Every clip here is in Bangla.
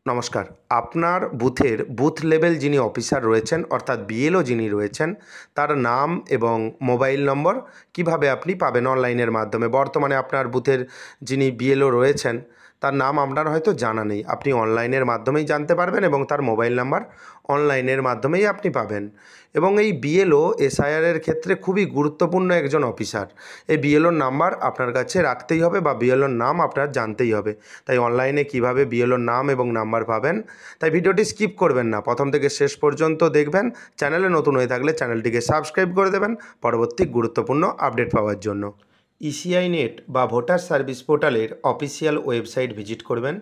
নমস্কার। আপনার বুথের বুথ লেভেল যিনি অফিসার রয়েছেন অর্থাৎ বিএলও যিনি রয়েছেন তার নাম এবং মোবাইল নম্বর কিভাবে আপনি পাবেন অনলাইনের মাধ্যমে। বর্তমানে আপনার বুথের যিনি বিএলও রয়েছেন তার নাম আপনার হয়তো জানা নেই। আপনি অনলাইনের মাধ্যমেই জানতে পারবেন এবং তার মোবাইল নাম্বার অনলাইনের মাধ্যমেই আপনি পাবেন। এবং এই বিএলও এসআইআরের ক্ষেত্রে খুবই গুরুত্বপূর্ণ একজন অফিসার। এই বিএলওর নাম্বার আপনার কাছে রাখতেই হবে বা বিএলওর নাম আপনার জানতেই হবে। তাই অনলাইনে কিভাবে বিএলওর নাম এবং নাম্বার পাবেন, তাই ভিডিওটি স্কিপ করবেন না, প্রথম থেকে শেষ পর্যন্ত দেখবেন। চ্যানেলে নতুন হয়ে থাকলে চ্যানেলটিকে সাবস্ক্রাইব করে দেবেন পরবর্তী গুরুত্বপূর্ণ আপডেট পাওয়ার জন্য। ইসিআই নেট বা ভোটার সার্ভিস পোর্টালের অফিসিয়াল ওয়েবসাইট ভিজিট করবেন।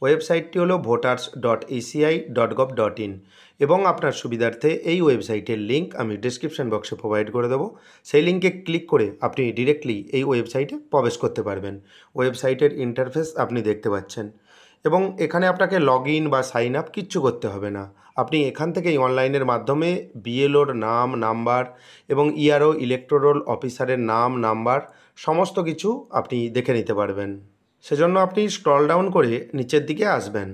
ওয়েবসাইটটি হলো voters.eci.gov.in এবং আপনার সুবিধার্থে এই ওয়েবসাইটের লিঙ্ক আমি ডিসক্রিপশন বক্সে প্রোভাইড করে দেবো। সেই লিঙ্কে ক্লিক করে আপনি ডিরেক্টলি এই ওয়েবসাইটে প্রবেশ করতে পারবেন। ওয়েবসাইটের ইন্টারফেস আপনি দেখতে পাচ্ছেন এবং এখানে আপনাকে লগ ইন বা সাইন আপ কিচ্ছু করতে হবে না। আপনি এখান থেকেই অনলাইনের মাধ্যমে বিএলওর নাম, নাম্বার এবং ইআরও ইলেক্টোরাল অফিসারের নাম, নাম্বার সমস্ত কিছু আপনি দেখে নিতে পারবেন। সেজন্য আপনি স্ক্রল ডাউন করে নিচের দিকে আসবেন।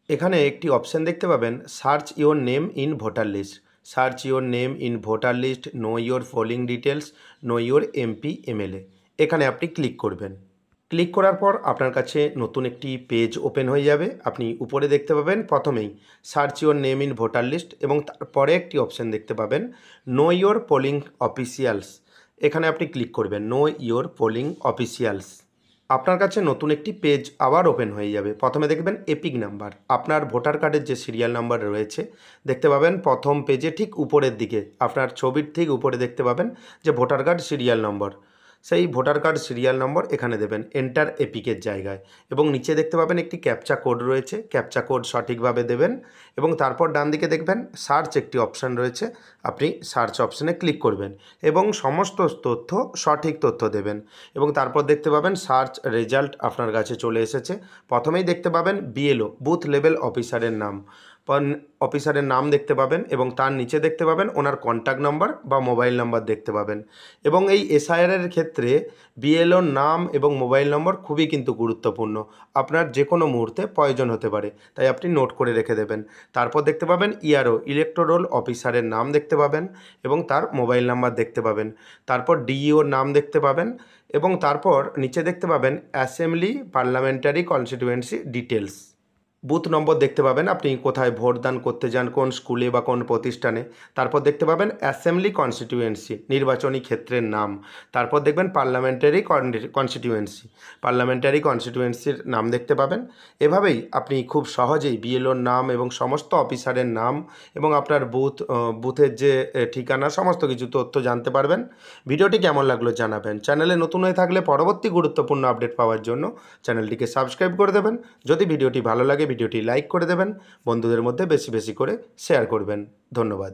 এখানে একটি অপশান দেখতে পাবেন, search your name in voter list. Search your name in voter list, know your polling details, know your MP MLA. এখানে আপনি ক্লিক করবেন। ক্লিক করার পর আপনার কাছে নতুন একটি পেজ ওপেন হয়ে যাবে। আপনি উপরে দেখতে পাবেন প্রথমেই search your name in voter list এবং তারপরে একটি অপশান দেখতে পাবেন নো ইওর পোলিং অফিসিয়ালস। এখানে আপনি ক্লিক করবেন নো ইওর পোলিং অফিসিয়ালস। আপনার কাছে নতুন একটি পেজ আবার ওপেন হয়ে যাবে। প্রথমে দেখবেন এপিক নাম্বার, আপনার ভোটার কার্ডের যে সিরিয়াল নাম্বার রয়েছে দেখতে পাবেন প্রথম পেজে ঠিক উপরের দিকে আপনার ছবির ঠিক উপরে দেখতে পাবেন যে ভোটার কার্ড সিরিয়াল নম্বর। সেই ভোটার কার্ড সিরিয়াল নম্বর এখানে দেবেন এন্টার এপিকের জায়গায় এবং নিচে দেখতে পাবেন একটি ক্যাপচা কোড রয়েছে, ক্যাপচা কোড সঠিকভাবে দেবেন এবং তারপর ডান দিকে দেখবেন সার্চ একটি অপশান রয়েছে, আপনি সার্চ অপশানে ক্লিক করবেন এবং সমস্ত তথ্য সঠিক তথ্য দেবেন এবং তারপর দেখতে পাবেন সার্চ রেজাল্ট আপনার কাছে চলে এসেছে। প্রথমেই দেখতে পাবেন বিএলও বুথ লেভেল অফিসারের নাম, অফিসারের নাম দেখতে পাবেন এবং তার নিচে দেখতে পাবেন ওনার কন্ট্যাক্ট নাম্বার বা মোবাইল নাম্বার দেখতে পাবেন। এবং এই এসআইআরের ক্ষেত্রে বিএলওর নাম এবং মোবাইল নম্বর খুবই কিন্তু গুরুত্বপূর্ণ, আপনার যে কোনো মুহূর্তে প্রয়োজন হতে পারে, তাই আপনি নোট করে রেখে দেবেন। তারপর দেখতে পাবেন ইআরও ইলেক্টোরাল অফিসারের নাম দেখতে পাবেন এবং তার মোবাইল নাম্বার দেখতে পাবেন। তারপর ডিইওর নাম দেখতে পাবেন এবং তারপর নিচে দেখতে পাবেন assembly parliamentary constituency details. Booth নম্বর দেখতে পাবেন আপনি কোথায় ভোটদান করতে যান, কোন স্কুলে বা কোন প্রতিষ্ঠানে। তারপর দেখতে পাবেন অ্যাসেম্বলি কনস্টিটিউয়েন্সি নির্বাচনী ক্ষেত্রের নাম। তারপর দেখবেন পার্লামেন্টারি কনস্টিটিউয়েন্সি, পার্লামেন্টারি কনস্টিটিউয়েন্সির নাম দেখতে পাবেন। এভাবেই আপনি খুব সহজেই বিএলওর নাম এবং সমস্ত অফিসারের নাম এবং আপনার বুথের যে ঠিকানা সমস্ত কিছু তথ্য জানতে পারবেন। ভিডিওটি কেমন লাগলো জানাবেন। চ্যানেলে নতুন হয়ে থাকলে পরবর্তী গুরুত্বপূর্ণ আপডেট পাওয়ার জন্য চ্যানেলটিকে সাবস্ক্রাইব করে দেবেন। যদি ভিডিওটি ভালো লাগে ভিডিওটি লাইক করে দেবেন, বন্ধুদের মধ্যে বেশি বেশি করে শেয়ার করবেন। ধন্যবাদ।